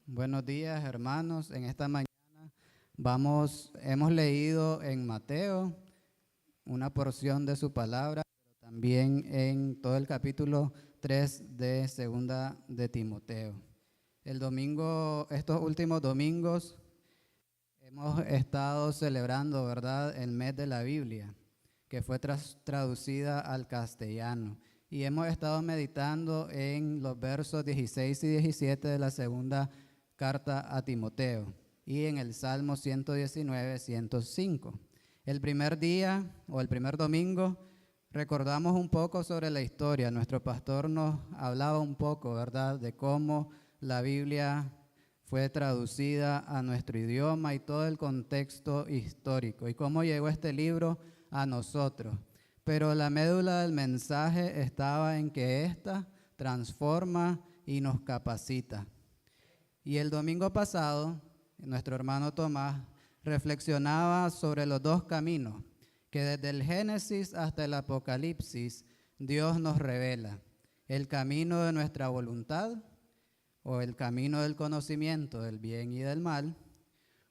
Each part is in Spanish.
Buenos días, hermanos. En esta mañana hemos leído en Mateo una porción de su palabra, pero también en todo el capítulo 3 de Segunda de Timoteo. Estos últimos domingos hemos estado celebrando, ¿verdad?, el mes de la Biblia, que fue traducida al castellano. Y hemos estado meditando en los versos 16 y 17 de la segunda carta a Timoteo y en el Salmo 119, 105. El primer día o el primer domingo recordamos un poco sobre la historia. Nuestro pastor nos hablaba un poco, ¿verdad?, de cómo la Biblia fue traducida a nuestro idioma y todo el contexto histórico y cómo llegó este libro a nosotros. Pero la médula del mensaje estaba en que ésta transforma y nos capacita. Y el domingo pasado, nuestro hermano Tomás reflexionaba sobre los dos caminos que desde el Génesis hasta el Apocalipsis Dios nos revela: el camino de nuestra voluntad, o el camino del conocimiento del bien y del mal,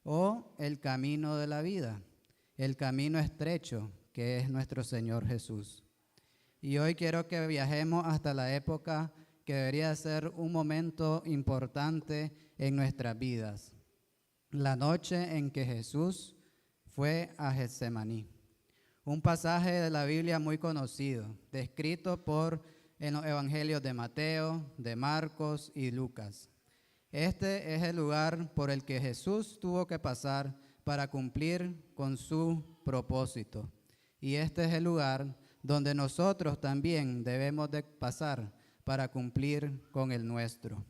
o el camino de la vida, el camino estrecho que es nuestro Señor Jesús. Y hoy quiero que viajemos hasta la época que debería ser un momento importante en nuestras vidas: la noche en que Jesús fue a Getsemaní. Un pasaje de la Biblia muy conocido, descrito en los evangelios de Mateo, de Marcos y Lucas. Este es el lugar por el que Jesús tuvo que pasar para cumplir con su propósito. Y este es el lugar donde nosotros también debemos de pasar para cumplir con el nuestro.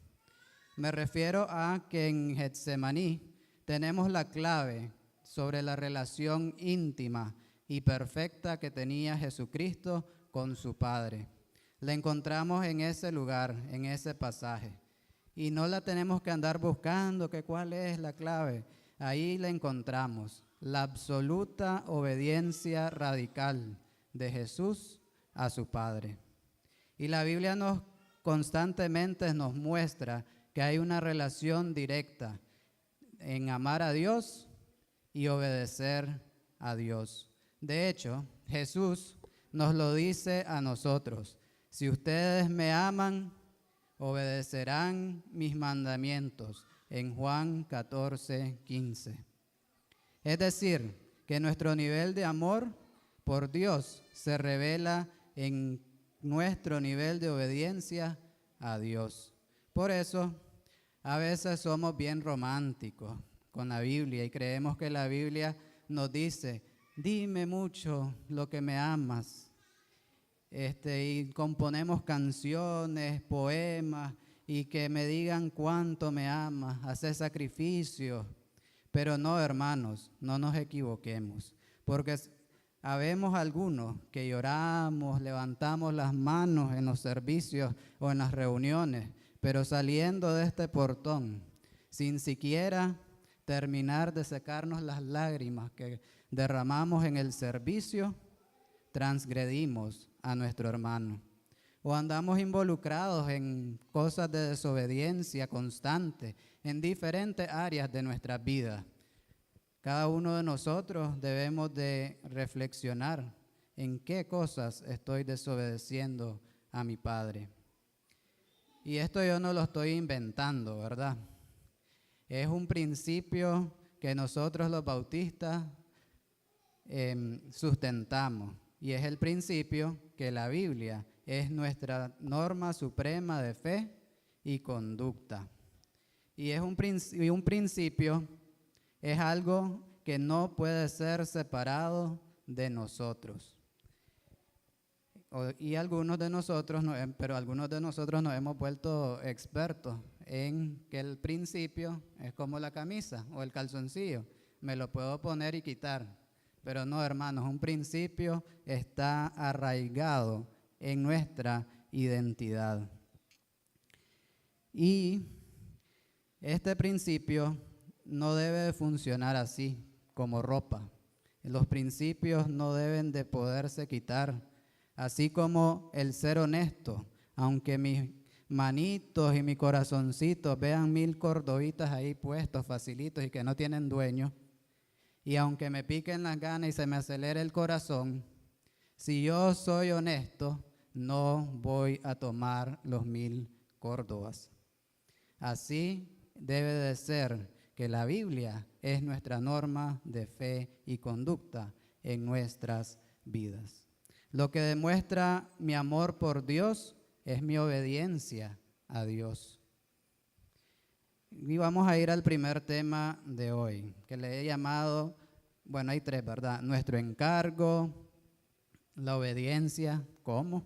Me refiero a que en Getsemaní tenemos la clave sobre la relación íntima y perfecta que tenía Jesucristo con su Padre. La encontramos en ese lugar, en ese pasaje. Y no la tenemos que andar buscando, que cuál es la clave. Ahí la encontramos, la absoluta obediencia radical de Jesús a su Padre. Y la Biblia constantemente nos muestra que hay una relación directa en amar a Dios y obedecer a Dios. De hecho, Jesús nos lo dice a nosotros: si ustedes me aman, obedecerán mis mandamientos, en Juan 14, 15. Es decir, que nuestro nivel de amor por Dios se revela en nuestro nivel de obediencia a Dios. Por eso, a veces somos bien románticos con la Biblia y creemos que la Biblia nos dice: dime mucho lo que me amas. Y componemos canciones, poemas, y que me digan cuánto me amas, hacer sacrificios. Pero no, hermanos, no nos equivoquemos, porque habemos algunos que lloramos, levantamos las manos en los servicios o en las reuniones, pero saliendo de este portón, sin siquiera terminar de secarnos las lágrimas que derramamos en el servicio, transgredimos a nuestro hermano. O andamos involucrados en cosas de desobediencia constante en diferentes áreas de nuestras vidas. Cada uno de nosotros debemos de reflexionar en qué cosas estoy desobedeciendo a mi Padre. Y esto yo no lo estoy inventando, ¿verdad? Es un principio que nosotros los bautistas sustentamos. Y es el principio que la Biblia es nuestra norma suprema de fe y conducta. Y es un principio es algo que no puede ser separado de nosotros. Algunos de nosotros nos hemos vuelto expertos en que el principio es como la camisa o el calzoncillo. Me lo puedo poner y quitar. Pero no, hermanos, un principio está arraigado en nuestra identidad. Y este principio no debe de funcionar así, como ropa. Los principios no deben de poderse quitar, así como el ser honesto. Aunque manitos y mi corazoncito vean 1000 cordobitas ahí puestos, facilitos y que no tienen dueño, y aunque me piquen las ganas y se me acelere el corazón, si yo soy honesto, no voy a tomar los 1000 córdobas. Así debe de ser, que la Biblia es nuestra norma de fe y conducta en nuestras vidas. Lo que demuestra mi amor por Dios es mi obediencia a Dios. Y vamos a ir al primer tema de hoy, que le he llamado, bueno, hay 3, ¿verdad? Nuestro encargo, la obediencia, ¿cómo?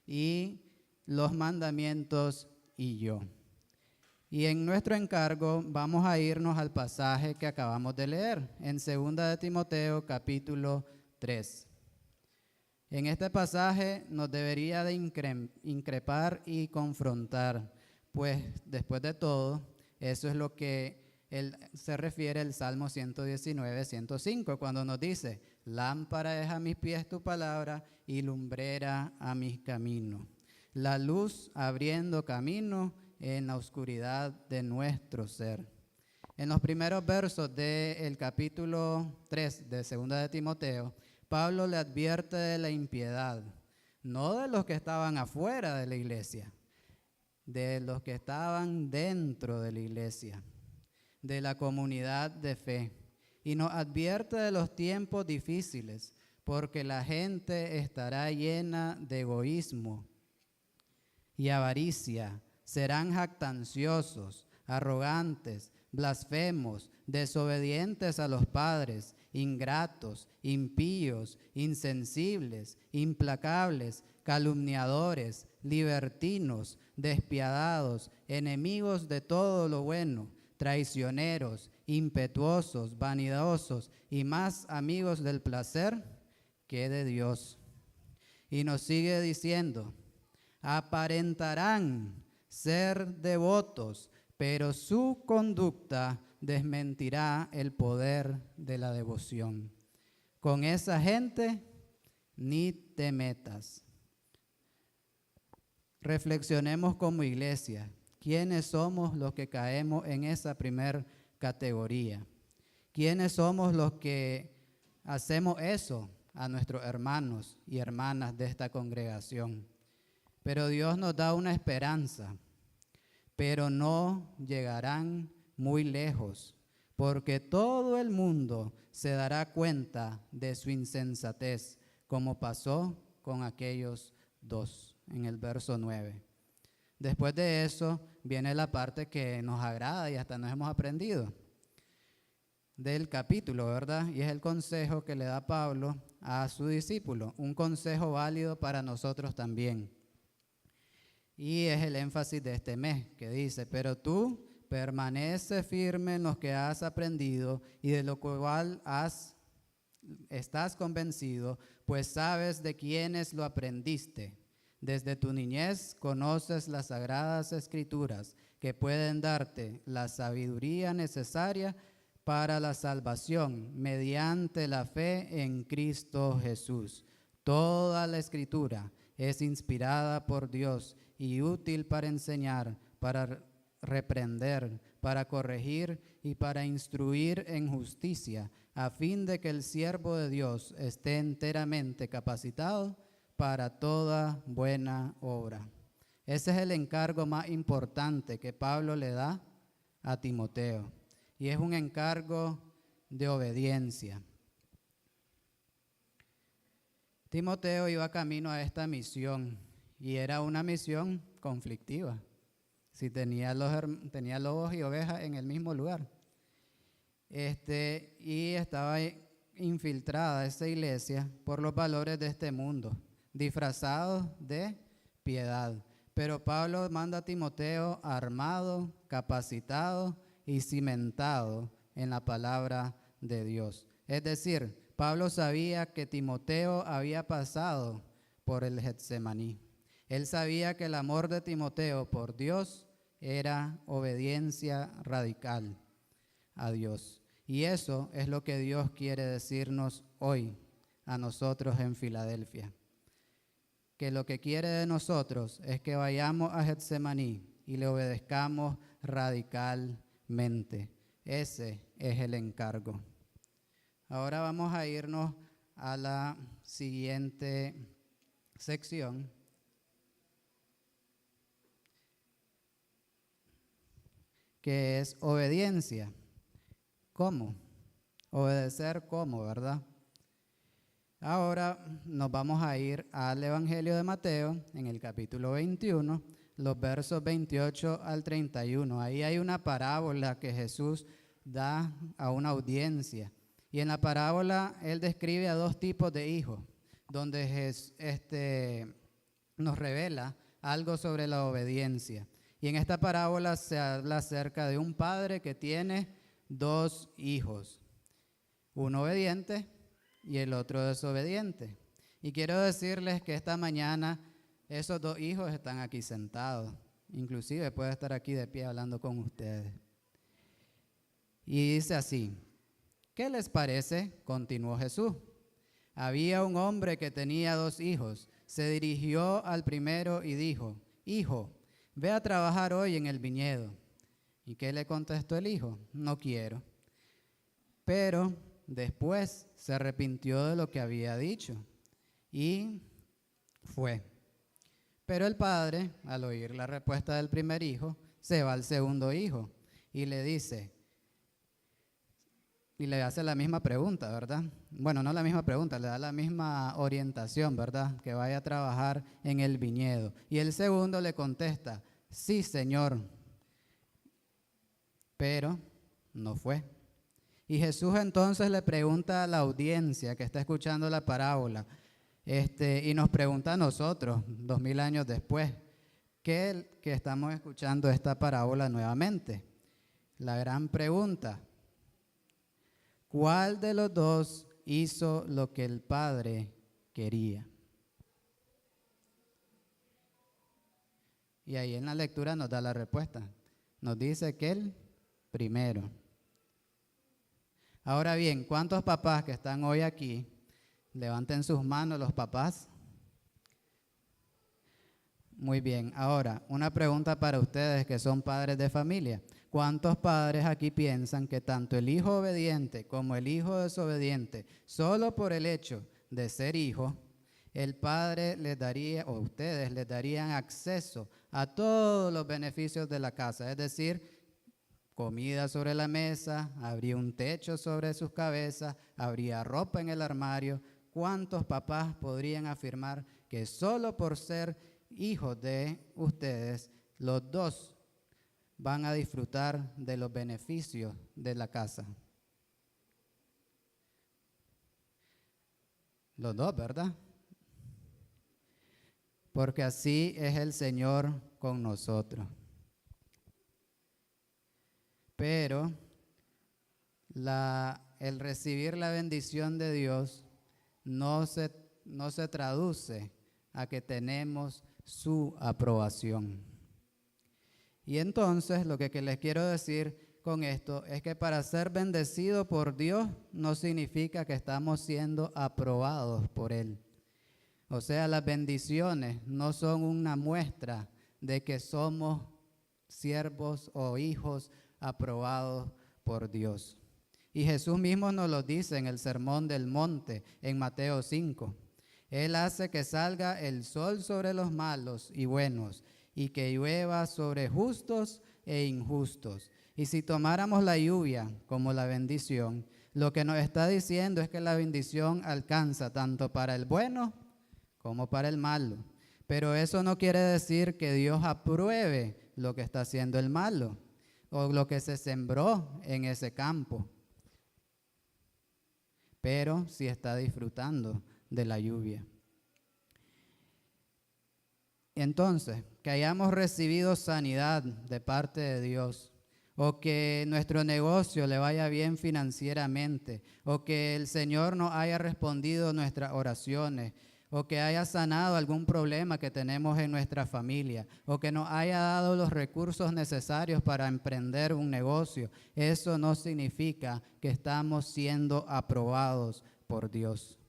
Y los mandamientos y yo. Y en nuestro encargo vamos a irnos al pasaje que acabamos de leer, en 2 de Timoteo, capítulo 3. En este pasaje nos debería de increpar y confrontar, pues después de todo, eso es lo que se refiere el Salmo 119, 105, cuando nos dice: lámpara es a mis pies tu palabra y lumbrera a mis caminos. La luz abriendo camino en la oscuridad de nuestro ser. En los primeros versos del capítulo 3 de 2 de Timoteo, Pablo le advierte de la impiedad, no de los que estaban afuera de la iglesia, de los que estaban dentro de la iglesia, de la comunidad de fe, y nos advierte de los tiempos difíciles, porque la gente estará llena de egoísmo y avaricia, serán jactanciosos, arrogantes, blasfemos, desobedientes a los padres, ingratos, impíos, insensibles, implacables, calumniadores, libertinos, despiadados, enemigos de todo lo bueno, traicioneros, impetuosos, vanidosos y más amigos del placer que de Dios. Y nos sigue diciendo: aparentarán ser devotos, pero su conducta desmentirá el poder de la devoción. Con esa gente ni te metas. Reflexionemos como iglesia. ¿Quiénes somos los que caemos en esa primer categoría? ¿Quiénes somos los que hacemos eso a nuestros hermanos y hermanas de esta congregación? Pero Dios nos da una esperanza, pero no llegarán muy lejos, porque todo el mundo se dará cuenta de su insensatez, como pasó con aquellos 2, en el verso 9. Después de eso viene la parte que nos agrada y hasta nos hemos aprendido del capítulo, ¿verdad? Y es el consejo que le da Pablo a su discípulo, un consejo válido para nosotros también. Y es el énfasis de este mes, que dice: pero tú permanece firme en lo que has aprendido y de lo cual estás convencido, pues sabes de quiénes lo aprendiste. Desde tu niñez conoces las sagradas escrituras, que pueden darte la sabiduría necesaria para la salvación mediante la fe en Cristo Jesús. Toda la escritura es inspirada por Dios y útil para enseñar, para reprender, para corregir y para instruir en justicia, a fin de que el siervo de Dios esté enteramente capacitado para toda buena obra. Ese es el encargo más importante que Pablo le da a Timoteo, y es un encargo de obediencia. Timoteo iba camino a esta misión, y era una misión conflictiva. Si tenía lobos y ovejas en el mismo lugar. Y estaba infiltrada esa iglesia por los valores de este mundo, disfrazados de piedad. Pero Pablo manda a Timoteo armado, capacitado y cimentado en la palabra de Dios. Es decir, Pablo sabía que Timoteo había pasado por el Getsemaní. Él sabía que el amor de Timoteo por Dios era obediencia radical a Dios. Y eso es lo que Dios quiere decirnos hoy a nosotros en Filadelfia. que lo que quiere de nosotros es que vayamos a Getsemaní y le obedezcamos radicalmente. Ese es el encargo. Ahora vamos a irnos a la siguiente sección, que es obediencia. ¿Cómo? Obedecer cómo, ¿verdad? Ahora nos vamos a ir al Evangelio de Mateo, en el capítulo 21, los versos 28 al 31. Ahí hay una parábola que Jesús da a una audiencia. Y en la parábola Él describe a dos tipos de hijos, donde nos revela algo sobre la obediencia. Y en esta parábola se habla acerca de un padre que tiene dos hijos, uno obediente y el otro desobediente. Y quiero decirles que esta mañana esos dos hijos están aquí sentados. Inclusive puede estar aquí de pie hablando con ustedes. Y dice así: ¿qué les parece? Continuó Jesús. Había un hombre que tenía dos hijos. Se dirigió al primero y dijo: Hijo, ve a trabajar hoy en el viñedo. ¿Y qué le contestó el hijo? No quiero. Pero después se arrepintió de lo que había dicho y fue. Pero el padre, al oír la respuesta del primer hijo, se va al segundo hijo y le dice, y le hace la misma pregunta, ¿verdad? Bueno, no la misma pregunta, le da la misma orientación, ¿verdad? Que vaya a trabajar en el viñedo. Y el segundo le contesta: sí, Señor. Pero no fue. Y Jesús entonces le pregunta a la audiencia que está escuchando la parábola, y nos pregunta a nosotros, 2000 años después, que estamos escuchando esta parábola nuevamente. La gran pregunta: ¿cuál de los dos hizo lo que el Padre quería? Y ahí en la lectura nos da la respuesta. Nos dice que el primero. Ahora bien, ¿cuántos papás que están hoy aquí? Levanten sus manos los papás. Muy bien. Ahora, una pregunta para ustedes que son padres de familia. ¿Cuántos padres aquí piensan que tanto el hijo obediente como el hijo desobediente, solo por el hecho de ser hijo, el padre les daría, o ustedes les darían acceso a todos los beneficios de la casa? Es decir, comida sobre la mesa, habría un techo sobre sus cabezas, habría ropa en el armario. ¿Cuántos papás podrían afirmar que solo por ser hijos de ustedes, los dos van a disfrutar de los beneficios de la casa? Los dos, ¿verdad? Porque así es el Señor con nosotros. Pero el recibir la bendición de Dios no se traduce a que tenemos su aprobación. Y entonces lo que les quiero decir con esto es que para ser bendecido por Dios no significa que estamos siendo aprobados por Él. O sea, las bendiciones no son una muestra de que somos siervos o hijos aprobados por Dios. Y Jesús mismo nos lo dice en el Sermón del Monte, en Mateo 5. Él hace que salga el sol sobre los malos y buenos, y que llueva sobre justos e injustos. Y si tomáramos la lluvia como la bendición, lo que nos está diciendo es que la bendición alcanza tanto para el bueno como para el malo. Pero eso no quiere decir que Dios apruebe lo que está haciendo el malo o lo que se sembró en ese campo. Pero sí está disfrutando de la lluvia. Entonces, que hayamos recibido sanidad de parte de Dios, o que nuestro negocio le vaya bien financieramente, o que el Señor nos haya respondido nuestras oraciones, o que haya sanado algún problema que tenemos en nuestra familia, o que nos haya dado los recursos necesarios para emprender un negocio, eso no significa que estamos siendo aprobados por Dios.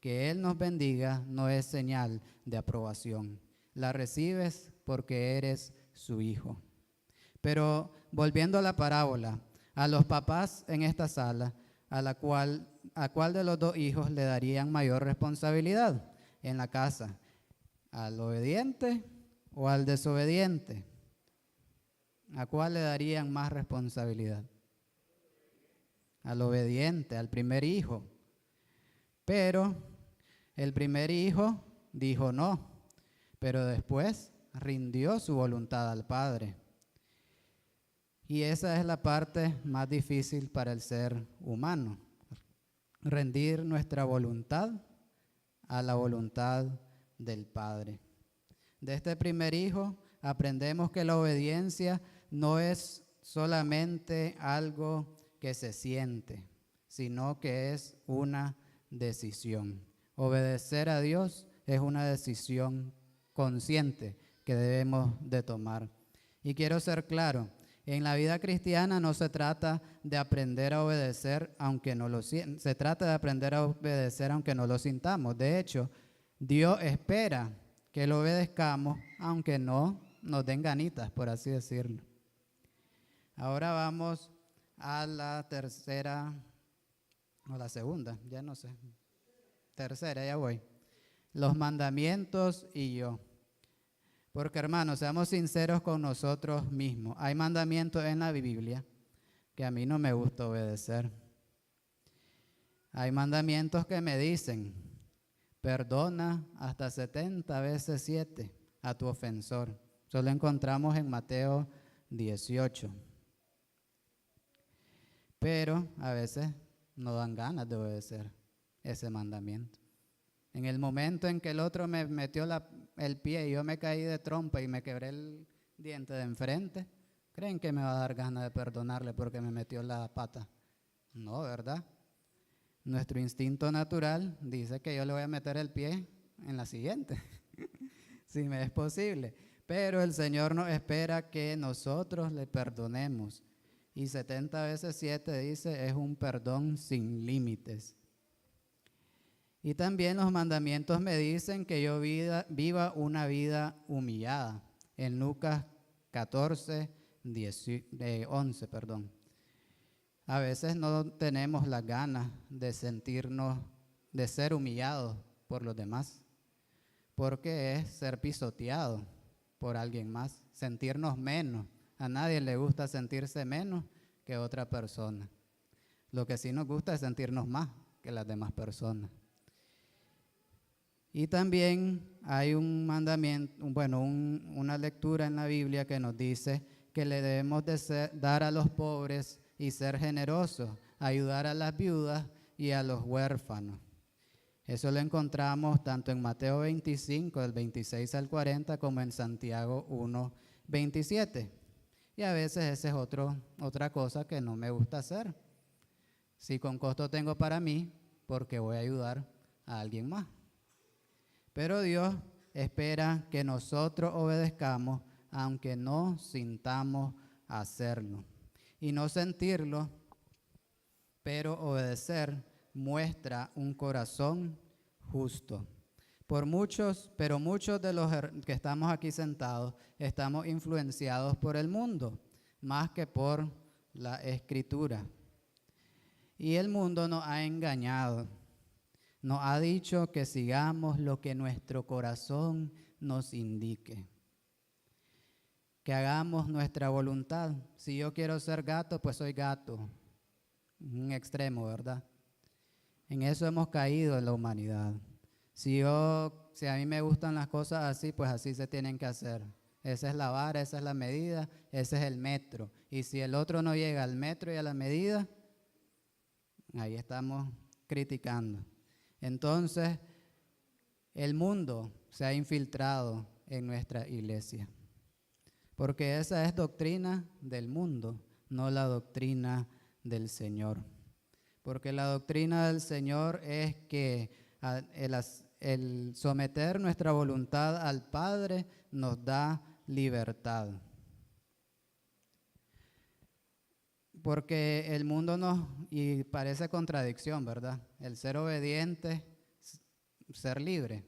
que Él nos bendiga no es señal de aprobación. La recibes porque eres su hijo. Pero volviendo a la parábola, a los papás en esta sala, ¿a cuál de los dos hijos le darían mayor responsabilidad en la casa? ¿Al obediente o al desobediente? ¿A cuál le darían más responsabilidad? Al obediente, al primer hijo. Pero el primer hijo dijo no, pero después rindió su voluntad al Padre. Y esa es la parte más difícil para el ser humano, rendir nuestra voluntad a la voluntad del Padre. De este primer hijo aprendemos que la obediencia no es solamente algo que se siente, sino que es una decisión. Obedecer a Dios es una decisión consciente que debemos de tomar. Y quiero ser claro, en la vida cristiana no se trata de aprender a obedecer aunque no lo se trata de aprender a obedecer aunque no lo sintamos. De hecho, Dios espera que lo obedezcamos aunque no nos den ganitas, por así decirlo. Ahora vamos a la tercera o la segunda, ya no sé. Tercera, ya voy. Los mandamientos y yo. Porque hermanos, seamos sinceros con nosotros mismos. Hay mandamientos en la Biblia que a mí no me gusta obedecer. Hay mandamientos que me dicen, perdona hasta 70 veces 7 a tu ofensor. Eso lo encontramos en Mateo 18. Pero a veces no dan ganas de obedecer ese mandamiento. En el momento en que el otro me metió el pie y yo me caí de trompa y me quebré el diente de enfrente, ¿creen que me va a dar ganas de perdonarle porque me metió la pata? No, ¿verdad? Nuestro instinto natural dice que yo le voy a meter el pie en la siguiente, si me es posible. Pero el Señor nos espera que nosotros le perdonemos. Y 70 veces 7 dice, es un perdón sin límites. Y también los mandamientos me dicen que yo viva una vida humillada. En Lucas 14, 11, perdón. A veces no tenemos las ganas de sentirnos, de ser humillados por los demás, porque es ser pisoteado por alguien más, sentirnos menos. A nadie le gusta sentirse menos que otra persona. Lo que sí nos gusta es sentirnos más que las demás personas. Y también hay un mandamiento, una lectura en la Biblia que nos dice que le debemos de dar a los pobres y ser generosos, ayudar a las viudas y a los huérfanos. Eso lo encontramos tanto en Mateo 25, del 26 al 40, como en Santiago 1, 27. Y a veces esa es otra cosa que no me gusta hacer. Si con costo tengo para mí, porque voy a ayudar a alguien más. Pero Dios espera que nosotros obedezcamos aunque no sintamos hacerlo. Y no sentirlo, pero obedecer muestra un corazón justo. Pero muchos de los que estamos aquí sentados estamos influenciados por el mundo, más que por la Escritura. Y el mundo nos ha engañado. Nos ha dicho que sigamos lo que nuestro corazón nos indique. Que hagamos nuestra voluntad. Si yo quiero ser gato, pues soy gato. Un extremo, ¿verdad? En eso hemos caído en la humanidad. Si a mí me gustan las cosas así, pues así se tienen que hacer. Esa es la vara, esa es la medida, ese es el metro. Y si el otro no llega al metro y a la medida, ahí estamos criticando. Entonces, el mundo se ha infiltrado en nuestra iglesia, porque esa es doctrina del mundo, no la doctrina del Señor. Porque la doctrina del Señor es que el someter nuestra voluntad al Padre nos da libertad. Porque el mundo y parece contradicción, ¿verdad? El ser obediente ser libre.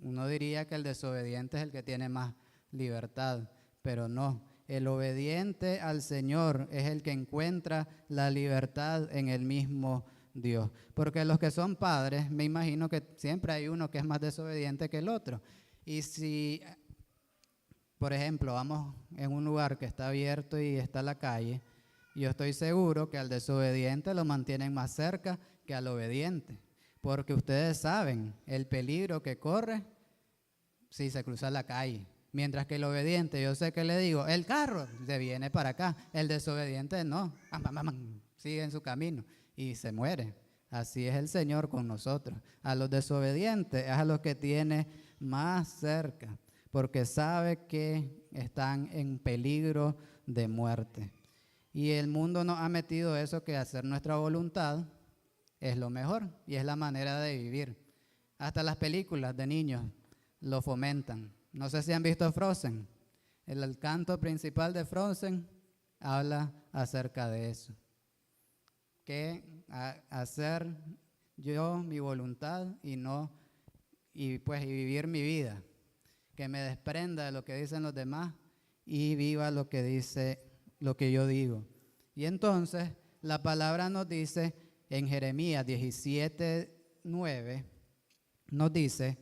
Uno diría que el desobediente es el que tiene más libertad, pero no. El obediente al Señor es el que encuentra la libertad en el mismo Dios. Porque los que son padres, me imagino que siempre hay uno que es más desobediente que el otro. Y si, por ejemplo, vamos en un lugar que está abierto y está la calle, yo estoy seguro que al desobediente lo mantienen más cerca que al obediente. Porque ustedes saben el peligro que corre si se cruza la calle. Mientras que el obediente, yo sé que le digo, el carro se viene para acá. El desobediente no, sigue en su camino y se muere. Así es el Señor con nosotros. A los desobedientes es a los que tiene más cerca, porque sabe que están en peligro de muerte. Y el mundo nos ha metido eso, que hacer nuestra voluntad es lo mejor y es la manera de vivir. Hasta las películas de niños lo fomentan. No sé si han visto Frozen. El canto principal de Frozen habla acerca de eso. Que hacer yo mi voluntad y vivir mi vida. Que me desprenda de lo que dicen los demás y viva lo que yo digo. Y entonces la palabra nos dice en Jeremías 17:9, nos dice: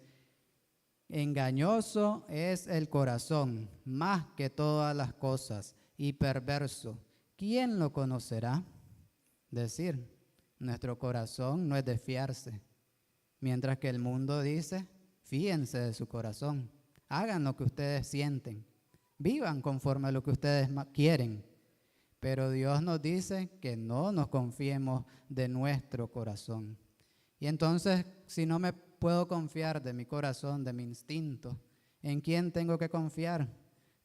engañoso es el corazón más que todas las cosas y perverso. ¿Quién lo conocerá? Decir, nuestro corazón no es de fiarse, mientras que el mundo dice, fíense de su corazón, hagan lo que ustedes sienten, vivan conforme a lo que ustedes quieren. Pero Dios nos dice que no nos confiemos de nuestro corazón. Y entonces, si no me puedo confiar de mi corazón, de mi instinto, ¿en quién tengo que confiar?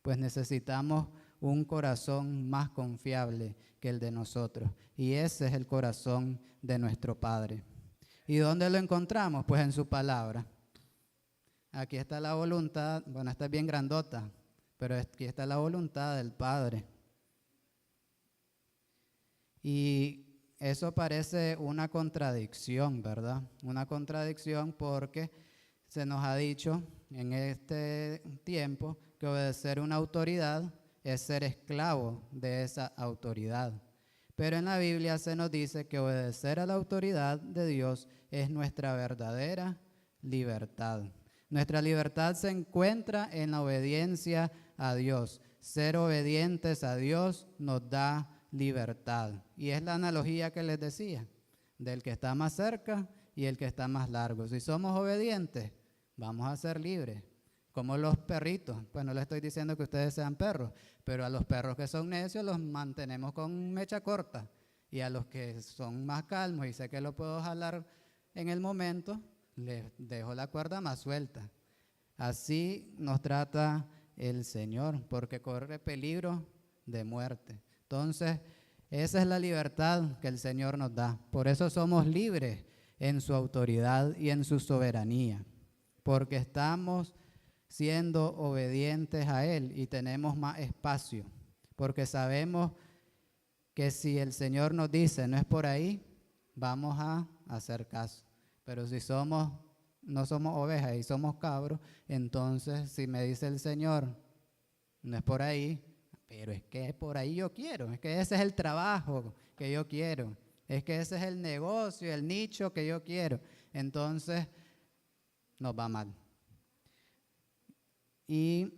Pues necesitamos un corazón más confiable que el de nosotros. Y ese es el corazón de nuestro Padre. ¿Y dónde lo encontramos? Pues en su palabra. Aquí está la voluntad, bueno, esta es bien grandota, pero aquí está la voluntad del Padre. Y eso parece una contradicción, ¿verdad? Una contradicción porque se nos ha dicho en este tiempo que obedecer una autoridad es ser esclavo de esa autoridad. Pero en la Biblia se nos dice que obedecer a la autoridad de Dios es nuestra verdadera libertad. Nuestra libertad se encuentra en la obediencia a Dios. Ser obedientes a Dios nos da libertad. Y es la analogía que les decía, del que está más cerca y el que está más largo. Si somos obedientes, vamos a ser libres. Como los perritos, pues no les estoy diciendo que ustedes sean perros, pero a los perros que son necios los mantenemos con mecha corta. Y a los que son más calmos y sé que lo puedo jalar en el momento, les dejo la cuerda más suelta. Así nos trata el Señor, porque corre peligro de muerte. Entonces, esa es la libertad que el Señor nos da. Por eso somos libres en su autoridad y en su soberanía, porque estamos siendo obedientes a Él y tenemos más espacio, porque sabemos que si el Señor nos dice no es por ahí, vamos a hacer caso. Pero si no somos ovejas y somos cabros, entonces si me dice el Señor no es por ahí, pero es que por ahí yo quiero, es que ese es el trabajo que yo quiero, es que ese es el negocio, el nicho que yo quiero, entonces nos va mal. Y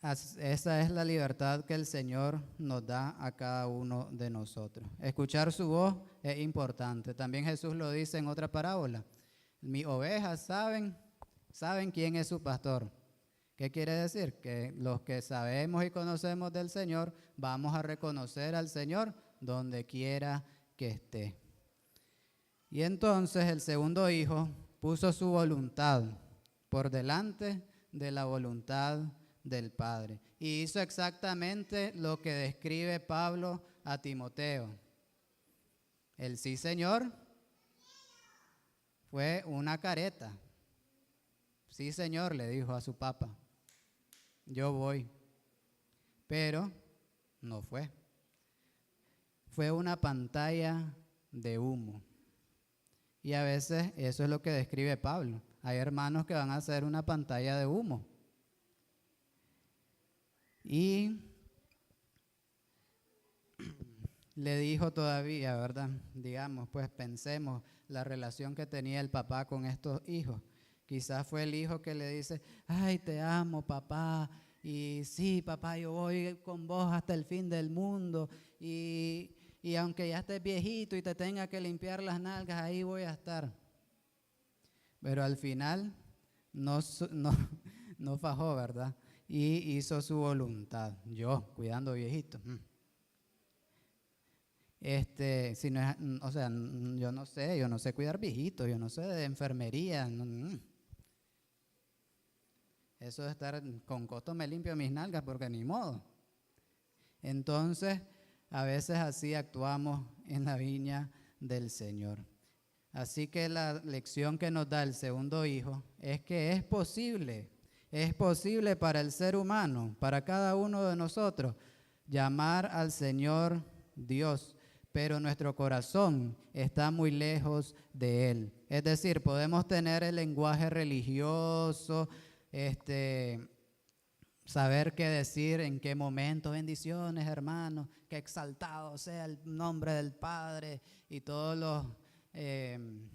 esa es la libertad que el Señor nos da a cada uno de nosotros. Escuchar su voz es importante. También Jesús lo dice en otra parábola. Mis ovejas saben quién es su pastor. ¿Qué quiere decir? Que los que sabemos y conocemos del Señor, vamos a reconocer al Señor donde quiera que esté. Y entonces el segundo hijo puso su voluntad por delante de la voluntad del Padre. Y hizo exactamente lo que describe Pablo a Timoteo. El sí, Señor, fue una careta. Sí, Señor, le dijo a su papá, yo voy. Pero no fue. Fue una pantalla de humo. Y a veces eso es lo que describe Pablo. Hay hermanos que van a hacer una pantalla de humo. Y le dijo todavía, ¿verdad? Digamos, pues pensemos la relación que tenía el papá con estos hijos. Quizás fue el hijo que le dice, ay, te amo, papá, y sí, papá, yo voy con vos hasta el fin del mundo, y aunque ya estés viejito y te tenga que limpiar las nalgas, ahí voy a estar. Pero al final no fajó, ¿verdad? Y hizo su voluntad. Yo, cuidando viejitos. Si no es, o sea, yo no sé cuidar viejitos, yo no sé de enfermería. Eso de estar con costo me limpio mis nalgas porque ni modo. Entonces, a veces así actuamos en la viña del Señor. Así que la lección que nos da el segundo hijo es que es posible para el ser humano, para cada uno de nosotros, llamar al Señor Dios, pero nuestro corazón está muy lejos de Él. Es decir, podemos tener el lenguaje religioso, saber qué decir, en qué momento, bendiciones, hermanos, que exaltado sea el nombre del Padre y todos los, el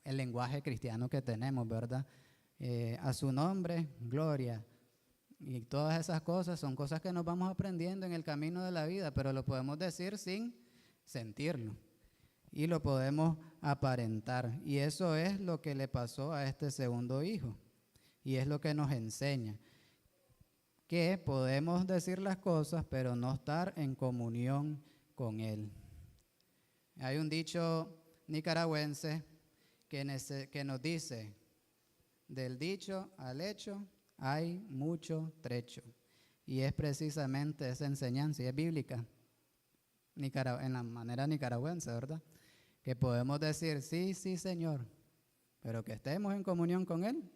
lenguaje cristiano que tenemos, ¿verdad? A su nombre, gloria. Y todas esas cosas son cosas que nos vamos aprendiendo en el camino de la vida, pero lo podemos decir sin sentirlo y lo podemos aparentar. Y eso es lo que le pasó a este segundo hijo y es lo que nos enseña, que podemos decir las cosas pero no estar en comunión con Él. Hay un dicho nicaragüense que nos dice, del dicho al hecho hay mucho trecho. Y es precisamente esa enseñanza, y es bíblica, en la manera nicaragüense, ¿verdad? Que podemos decir, sí, sí, Señor, pero que estemos en comunión con Él.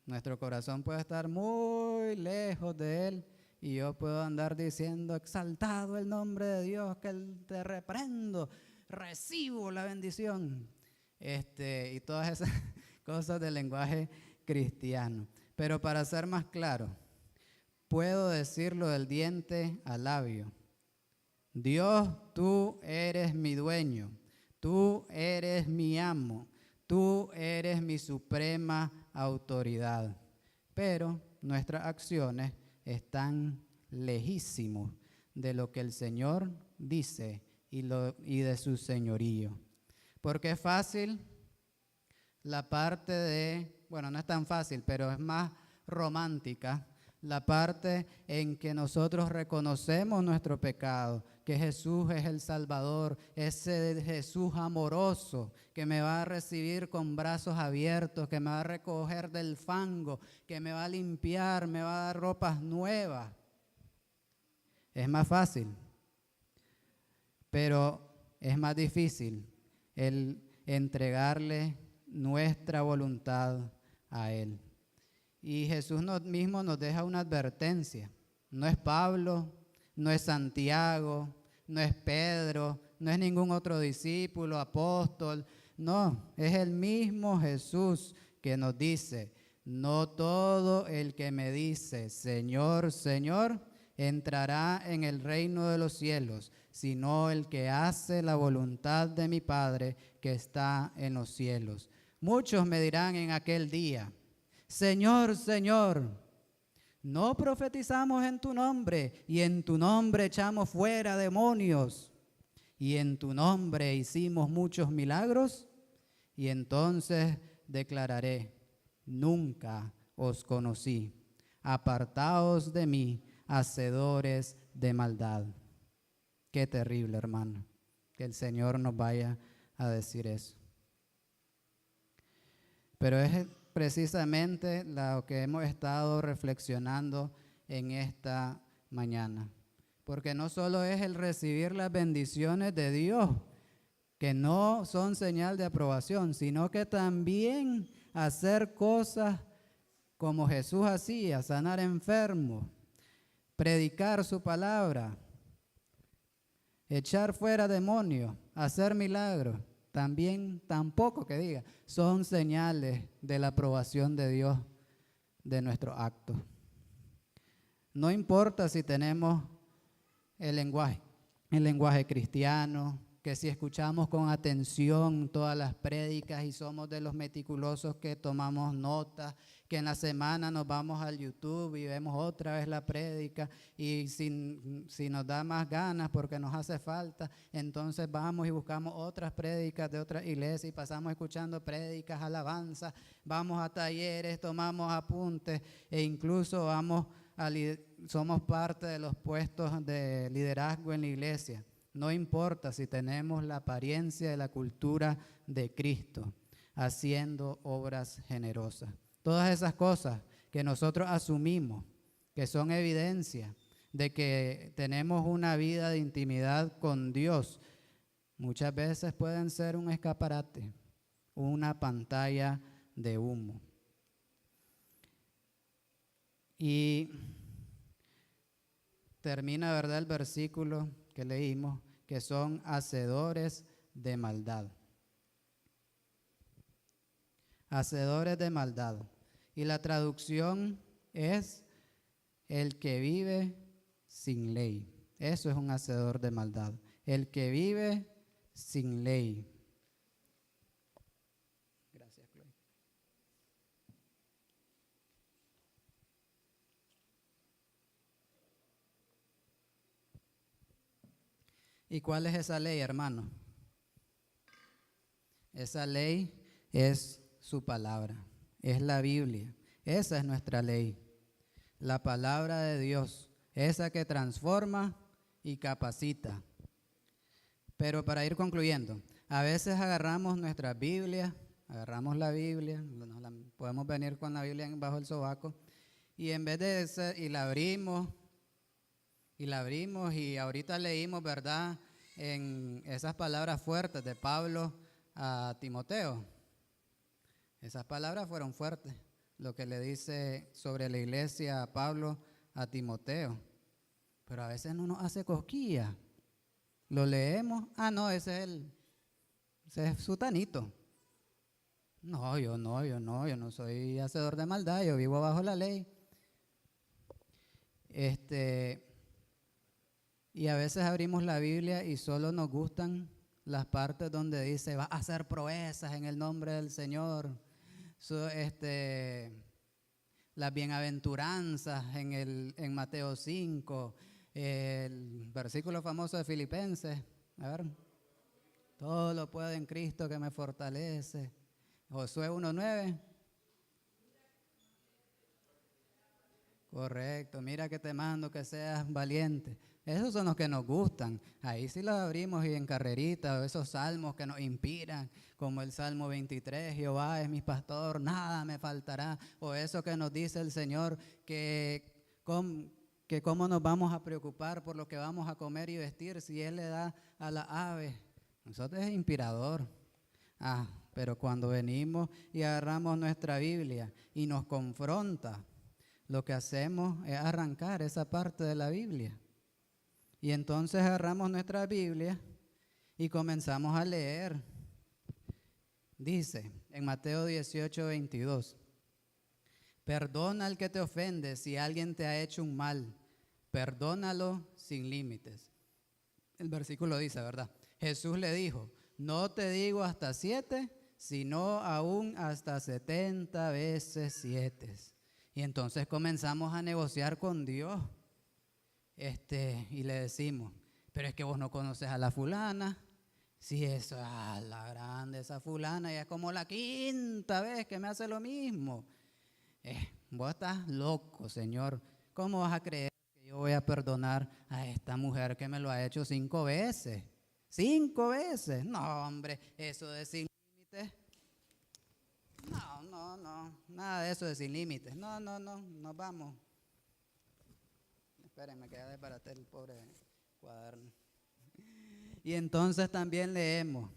Nuestro corazón puede estar muy lejos de Él y yo puedo andar diciendo, exaltado el nombre de Dios, que te reprendo, recibo la bendición. Y todas esas cosas del lenguaje cristiano. Pero para ser más claro, puedo decirlo del diente al labio. Dios, tú eres mi dueño, tú eres mi amo, tú eres mi suprema autoridad. Pero nuestras acciones están lejísimos de lo que el Señor dice y de su señorío. Porque es fácil la parte de, bueno, no es tan fácil, pero es más romántica, la parte en que nosotros reconocemos nuestro pecado, que Jesús es el Salvador, ese Jesús amoroso que me va a recibir con brazos abiertos, que me va a recoger del fango, que me va a limpiar, me va a dar ropas nuevas. Es más fácil, pero es más difícil el entregarle nuestra voluntad a Él. Y Jesús mismo nos deja una advertencia. No es Pablo, no es Santiago, no es Pedro, no es ningún otro discípulo, apóstol. No, es el mismo Jesús que nos dice, no todo el que me dice, Señor, Señor, entrará en el reino de los cielos, sino el que hace la voluntad de mi Padre que está en los cielos. Muchos me dirán en aquel día, Señor, Señor, ¿no profetizamos en tu nombre y en tu nombre echamos fuera demonios y en tu nombre hicimos muchos milagros? Y entonces declararé, nunca os conocí, apartaos de mí, hacedores de maldad. Qué terrible, hermano, que el Señor nos vaya a decir eso. Pero es precisamente lo que hemos estado reflexionando en esta mañana. Porque no solo es el recibir las bendiciones de Dios, que no son señal de aprobación, sino que también hacer cosas como Jesús hacía, sanar enfermos, predicar su palabra, echar fuera demonios, hacer milagros. también tampoco que diga, son señales de la aprobación de Dios de nuestro acto. No importa si tenemos el lenguaje cristiano, que si escuchamos con atención todas las prédicas y somos de los meticulosos que tomamos notas, que en la semana nos vamos al YouTube y vemos otra vez la prédica y si nos da más ganas porque nos hace falta, entonces vamos y buscamos otras prédicas de otras iglesias y pasamos escuchando prédicas, alabanzas, vamos a talleres, tomamos apuntes e incluso somos parte de los puestos de liderazgo en la iglesia. No importa si tenemos la apariencia de la cultura de Cristo, haciendo obras generosas. Todas esas cosas que nosotros asumimos, que son evidencia de que tenemos una vida de intimidad con Dios, muchas veces pueden ser un escaparate, una pantalla de humo. Y termina, ¿verdad?, el versículo que leímos, que son hacedores de maldad. Hacedores de maldad. Y la traducción es el que vive sin ley. Eso es un hacedor de maldad. El que vive sin ley. Gracias, Chloe. ¿Y cuál es esa ley, hermano? Esa ley es su palabra, es la Biblia. Esa es nuestra ley, la palabra de Dios, esa que transforma y capacita. Pero para ir concluyendo, a veces agarramos nuestra Biblia, agarramos la Biblia, podemos venir con la Biblia bajo el sobaco, y en vez de ese, y la abrimos y ahorita leímos, ¿verdad?, en esas palabras fuertes de Pablo a Timoteo. Esas palabras fueron fuertes, lo que le dice sobre la iglesia Pablo a Timoteo. Pero a veces no nos hace cosquilla. Lo leemos, no, ese es sutanito. No, yo no soy hacedor de maldad, yo vivo bajo la ley. Y a veces abrimos la Biblia y solo nos gustan las partes donde dice, va a hacer proezas en el nombre del Señor. Las bienaventuranzas en Mateo 5, el versículo famoso de Filipenses, a ver, todo lo puedo en Cristo que me fortalece. Josué 1:9. Correcto, mira que te mando que seas valiente. Esos son los que nos gustan. Ahí sí los abrimos y en carrerita, esos salmos que nos inspiran, como el Salmo 23, Jehová es mi pastor, nada me faltará. O eso que nos dice el Señor, que cómo nos vamos a preocupar por lo que vamos a comer y vestir si Él le da a las aves. Nosotros es inspirador. Pero cuando venimos y agarramos nuestra Biblia y nos confronta, lo que hacemos es arrancar esa parte de la Biblia. Y entonces agarramos nuestra Biblia y comenzamos a leer. Dice en Mateo 18:22, perdona al que te ofende si alguien te ha hecho un mal, perdónalo sin límites. El versículo dice, ¿verdad? Jesús le dijo, no te digo hasta 7, sino aún hasta 70 veces 7. Y entonces comenzamos a negociar con Dios. Y le decimos, pero es que vos no conoces a la fulana. Sí, eso, la grande, esa fulana, ya es como la 5ª vez que me hace lo mismo. Vos estás loco, Señor. ¿Cómo vas a creer que yo voy a perdonar a esta mujer que me lo ha hecho 5 veces? 5 veces. No, hombre, eso de sin límites. No, nada de eso de sin límites. No, nos vamos. Espérenme que ya desbaraté el pobre cuaderno. Y entonces también leemos,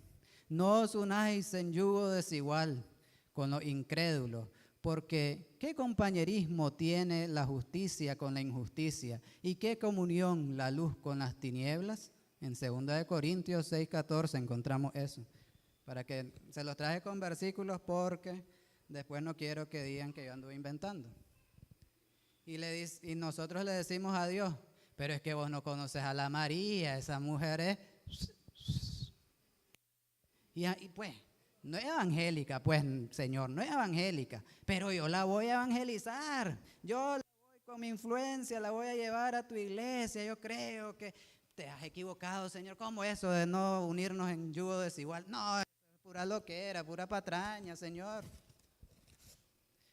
no os unáis en yugo desigual con los incrédulos, porque ¿qué compañerismo tiene la justicia con la injusticia? ¿Y qué comunión la luz con las tinieblas? En 2 Corintios 6:14 encontramos eso. Para que se los traje con versículos porque después no quiero que digan que yo ando inventando. Y nosotros le decimos a Dios, pero es que vos no conoces a la María, esa mujer es... Y pues, no es evangélica, pues, Señor, no es evangélica, pero yo la voy a evangelizar. Yo la voy con mi influencia, la voy a llevar a tu iglesia. Yo creo que te has equivocado, Señor. ¿Cómo eso de no unirnos en yugo desigual? No, eso es pura loquera, pura patraña, Señor.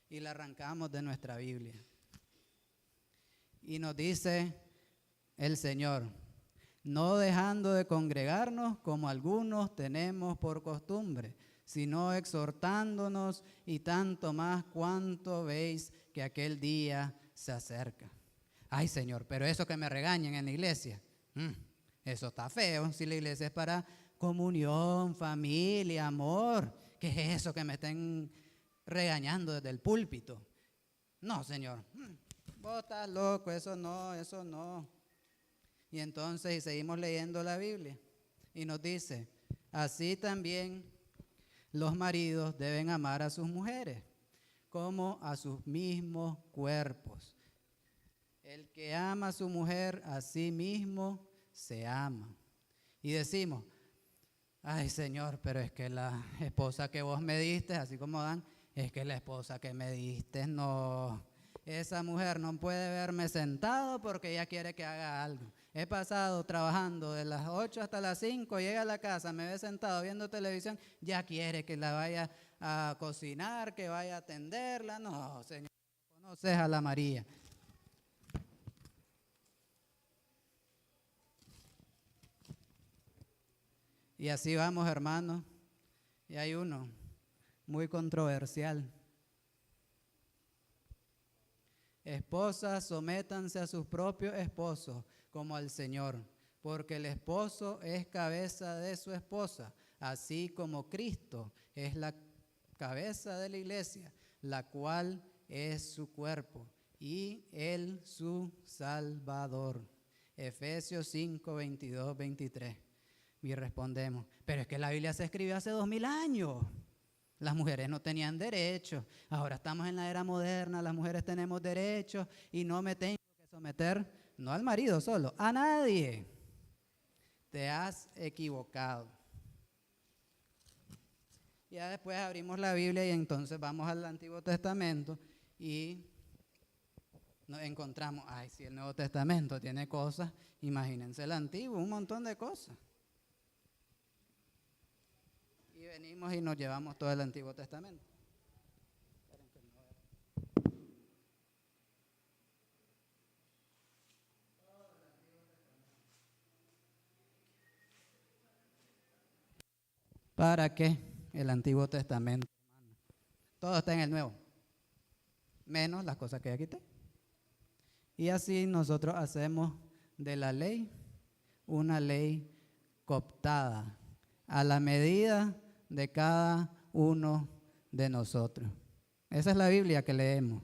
Y la arrancamos de nuestra Biblia. Y nos dice el Señor, no dejando de congregarnos como algunos tenemos por costumbre, sino exhortándonos y tanto más cuanto veis que aquel día se acerca. Ay, Señor, pero eso que me regañen en la iglesia, eso está feo. Si la iglesia es para comunión, familia, amor, ¿qué es eso que me estén regañando desde el púlpito? No, Señor, vos estás loco, eso no, eso no. Y entonces, y seguimos leyendo la Biblia, y nos dice, así también los maridos deben amar a sus mujeres, como a sus mismos cuerpos. El que ama a su mujer, a sí mismo se ama. Y decimos, ay, Señor, pero es que la esposa que vos me diste, así como Dan, es que la esposa que me diste, no, esa mujer no puede verme sentado porque ella quiere que haga algo. He pasado trabajando de las 8 hasta las 5, llega a la casa, me ve sentado viendo televisión, ya quiere que la vaya a cocinar, que vaya a atenderla. No, Señor, no conoces a la María. Y así vamos, hermanos. Y hay uno muy controversial. Esposas, sométanse a sus propios esposos como al Señor, porque el esposo es cabeza de su esposa, así como Cristo es la cabeza de la iglesia, la cual es su cuerpo, y Él su Salvador. Efesios 5, 22, 23. Y respondemos, pero es que la Biblia se escribió hace 2000 años. Las mujeres no tenían derechos. Ahora estamos en la era moderna, las mujeres tenemos derechos y no me tengo que someter, no al marido solo, a nadie. Te has equivocado. Ya después abrimos la Biblia y entonces vamos al Antiguo Testamento y nos encontramos, ay, si el Nuevo Testamento tiene cosas, imagínense el Antiguo, un montón de cosas. Y venimos y nos llevamos todo el Antiguo Testamento. ¿Para qué el Antiguo Testamento? Todo está en el Nuevo, menos las cosas que ya quité. Y así nosotros hacemos de la ley una ley cooptada, a la medida de cada uno de nosotros. Esa es la Biblia que leemos.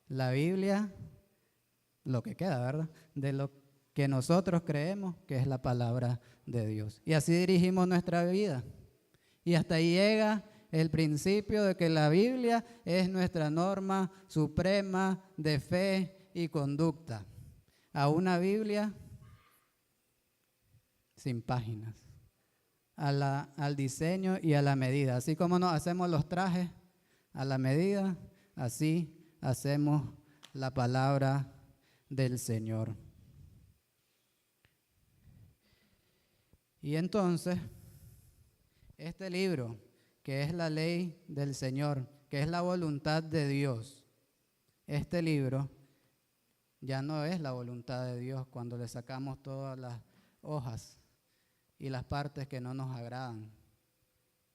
La Biblia, lo que queda, ¿verdad? De lo que nosotros creemos que es la palabra de Dios. Y así dirigimos nuestra vida. Y hasta ahí llega el principio de que la Biblia es nuestra norma suprema de fe y conducta. A una Biblia sin páginas. Al diseño y a la medida. Así como nos hacemos los trajes a la medida, así hacemos la palabra del Señor. Y entonces, este libro, que es la ley del Señor, que es la voluntad de Dios, este libro ya no es la voluntad de Dios cuando le sacamos todas las hojas y las partes que no nos agradan.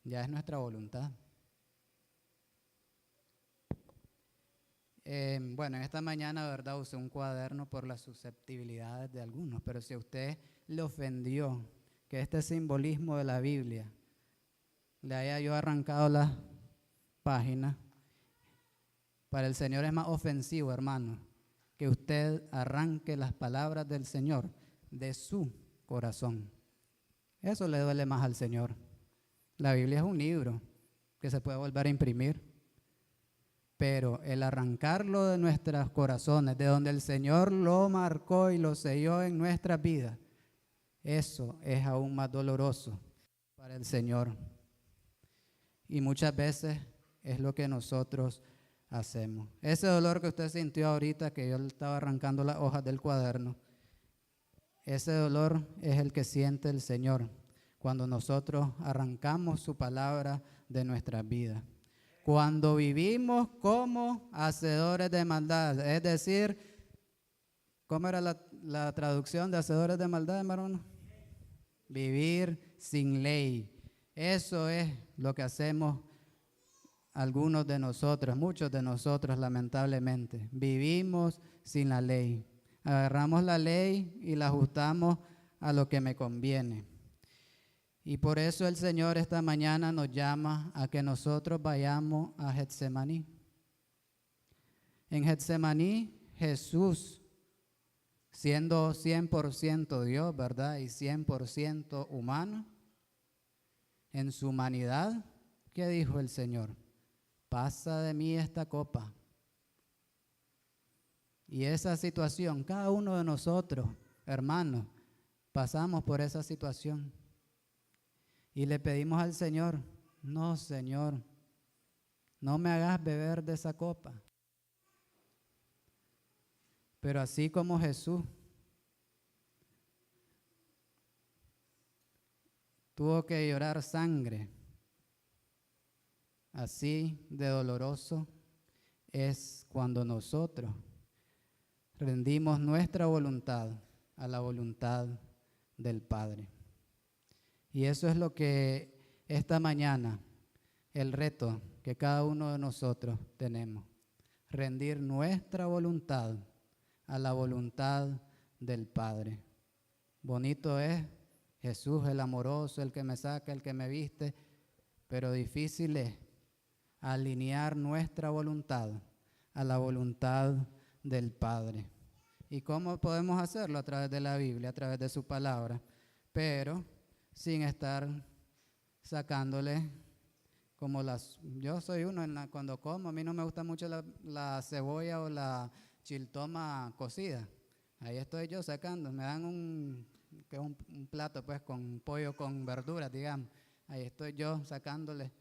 Ya es nuestra voluntad. Bueno, en esta mañana, ¿verdad? Usé un cuaderno por las susceptibilidades de algunos, pero si a usted le ofendió que este simbolismo de la Biblia le haya yo arrancado las páginas, para el Señor es más ofensivo, hermano, que usted arranque las palabras del Señor de su corazón. Eso le duele más al Señor. La Biblia es un libro que se puede volver a imprimir, pero el arrancarlo de nuestros corazones, de donde el Señor lo marcó y lo selló en nuestras vidas, eso es aún más doloroso para el Señor. Y muchas veces es lo que nosotros hacemos. Ese dolor que usted sintió ahorita, que yo le estaba arrancando las hojas del cuaderno, ese dolor es el que siente el Señor cuando nosotros arrancamos su palabra de nuestras vidas. Cuando vivimos como hacedores de maldad, es decir, ¿cómo era la traducción de hacedores de maldad, hermano? Vivir sin ley. Eso es lo que hacemos algunos de nosotros, muchos de nosotros lamentablemente. Vivimos sin la ley. Agarramos la ley y la ajustamos a lo que me conviene. Y por eso el Señor esta mañana nos llama a que nosotros vayamos a Getsemaní. En Getsemaní, Jesús, siendo 100% Dios, ¿verdad? Y 100% humano, en su humanidad, ¿qué dijo el Señor? Pasa de mí esta copa. Y esa situación, cada uno de nosotros, hermanos, pasamos por esa situación. Y le pedimos al Señor, no, Señor, no me hagas beber de esa copa. Pero así como Jesús tuvo que llorar sangre, así de doloroso es cuando nosotros rendimos nuestra voluntad a la voluntad del Padre. Y eso es lo que esta mañana, el reto que cada uno de nosotros tenemos, rendir nuestra voluntad a la voluntad del Padre. Bonito es Jesús, el amoroso, el que me saca, el que me viste, pero difícil es alinear nuestra voluntad a la voluntad del Padre. ¿Y cómo podemos hacerlo? A través de la Biblia, a través de su palabra, pero sin estar sacándole como las... Yo soy uno, cuando como, a mí no me gusta mucho la cebolla o la chiltoma cocida. Ahí estoy yo sacando, me dan un plato pues con pollo con verduras, digamos. Ahí estoy yo sacándole.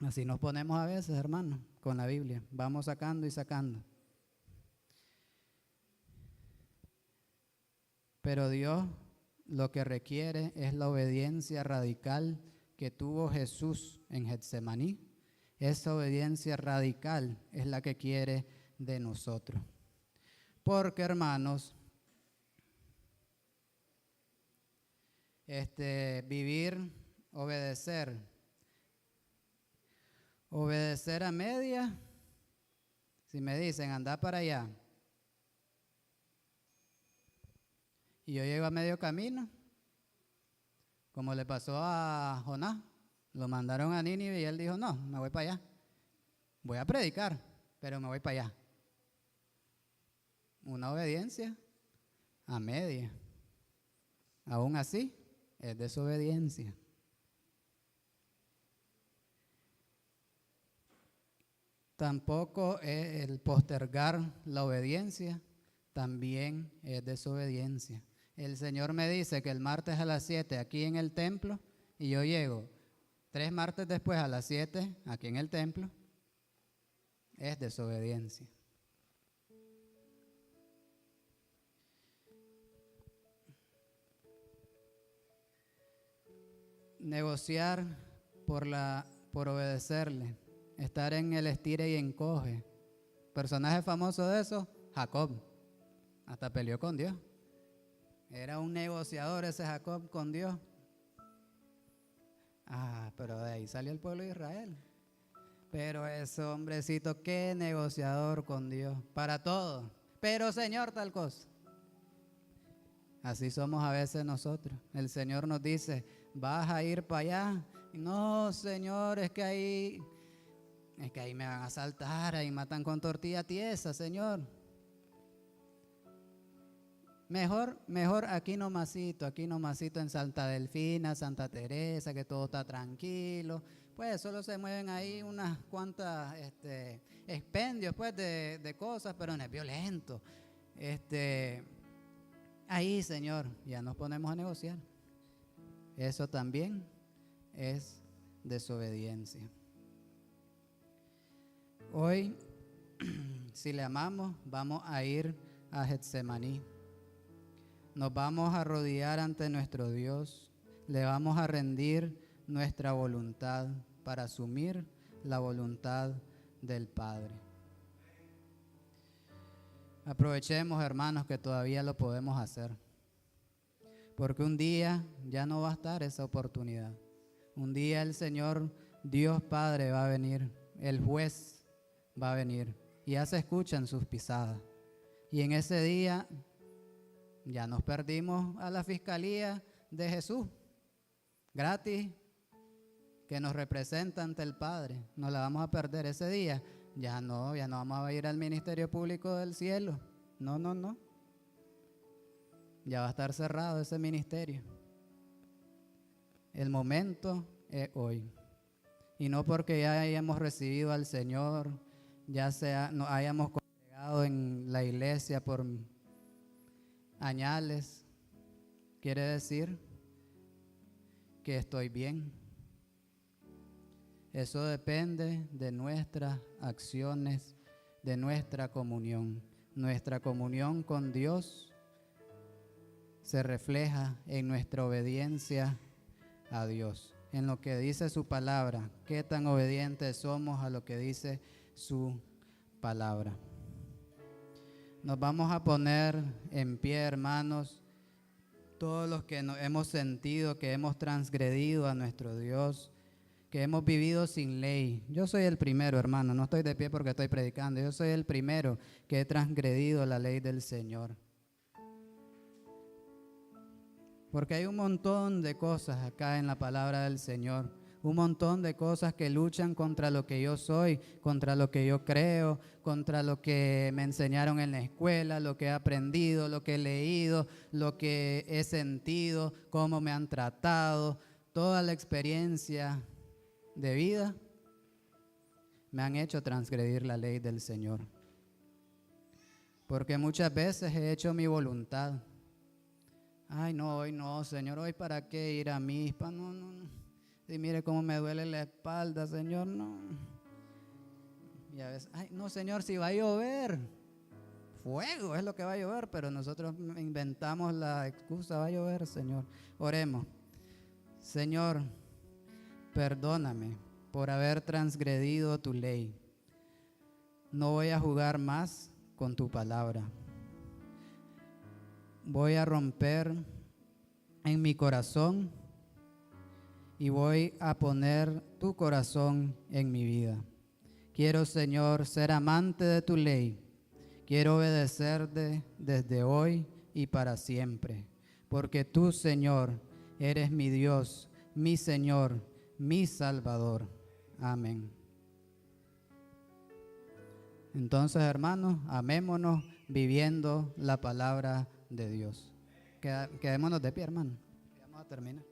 Así nos ponemos a veces, hermanos, con la Biblia. Vamos sacando y sacando. Pero Dios lo que requiere es la obediencia radical que tuvo Jesús en Getsemaní. Esa obediencia radical es la que quiere de nosotros. Porque, hermanos, vivir, obedecer a media, si me dicen anda para allá y yo llego a medio camino, como le pasó a Jonás, lo mandaron a Nínive y él dijo, no, me voy para allá, voy a predicar, pero me voy para allá. Una obediencia a media, aún así es desobediencia. Tampoco es el postergar la obediencia, también es desobediencia. El Señor me dice que el martes a las 7 aquí en el templo y yo llego 3 martes después a las 7 aquí en el templo, es desobediencia. Negociar por obedecerle, estar en el estire y encoge. Personaje famoso de eso, Jacob, hasta peleó con Dios. Era un negociador ese Jacob con Dios. Pero de ahí salió el pueblo de Israel. Pero ese hombrecito, qué negociador con Dios, para todo. Pero Señor, tal cosa. Así somos a veces nosotros. El Señor nos dice, vas a ir para allá. No, Señor, es que ahí me van a asaltar, ahí matan con tortilla tiesa, Señor. mejor aquí nomasito en Santa Delfina, Santa Teresa, que todo está tranquilo. Pues solo se mueven ahí unas cuantas expendios pues de cosas, pero no es violento. Ahí, Señor, ya nos ponemos a negociar. Eso también es desobediencia. Hoy, si le amamos, vamos a ir a Getsemaní. Nos vamos a arrodillar ante nuestro Dios. Le vamos a rendir nuestra voluntad para asumir la voluntad del Padre. Aprovechemos, hermanos, que todavía lo podemos hacer. Porque un día ya no va a estar esa oportunidad. Un día el Señor Dios Padre va a venir, el juez va a venir, y ya se escuchan sus pisadas. Y en ese día ya nos perdimos a la fiscalía de Jesús, gratis, que nos representa ante el Padre. Nos la vamos a perder ese día. Ya no vamos a ir al Ministerio Público del Cielo. No. Ya va a estar cerrado ese ministerio. El momento es hoy. Y no porque ya hayamos recibido al Señor, ya sea nos hayamos congregado en la iglesia por añales, quiere decir que estoy bien. Eso depende de nuestras acciones, de nuestra comunión. Nuestra comunión con Dios se refleja en nuestra obediencia a Dios, en lo que dice su palabra, qué tan obedientes somos a lo que dice su palabra. Nos vamos a poner en pie, hermanos, todos los que nos hemos sentido que hemos transgredido a nuestro Dios, que hemos vivido sin ley. Yo soy el primero, hermano, no estoy de pie porque estoy predicando, yo soy el primero que he transgredido la ley del Señor. Porque hay un montón de cosas acá en la palabra del Señor, un montón de cosas que luchan contra lo que yo soy, contra lo que yo creo, contra lo que me enseñaron en la escuela, lo que he aprendido, lo que he leído, lo que he sentido, cómo me han tratado, toda la experiencia de vida me han hecho transgredir la ley del Señor. Porque muchas veces he hecho mi voluntad. Ay, no, hoy no, Señor, hoy para qué ir a misa, no. Y mire cómo me duele la espalda, Señor, no. Y a veces, ay, no, Señor, si va a llover, fuego es lo que va a llover, pero nosotros inventamos la excusa, va a llover, Señor. Oremos. Señor, perdóname por haber transgredido tu ley. No voy a jugar más con tu palabra. Voy a romper en mi corazón y voy a poner tu corazón en mi vida. Quiero, Señor, ser amante de tu ley. Quiero obedecerte desde hoy y para siempre. Porque tú, Señor, eres mi Dios, mi Señor, mi Salvador. Amén. Entonces, hermanos, amémonos viviendo la palabra de Dios. Quedémonos de pie, hermano. Vamos a terminar.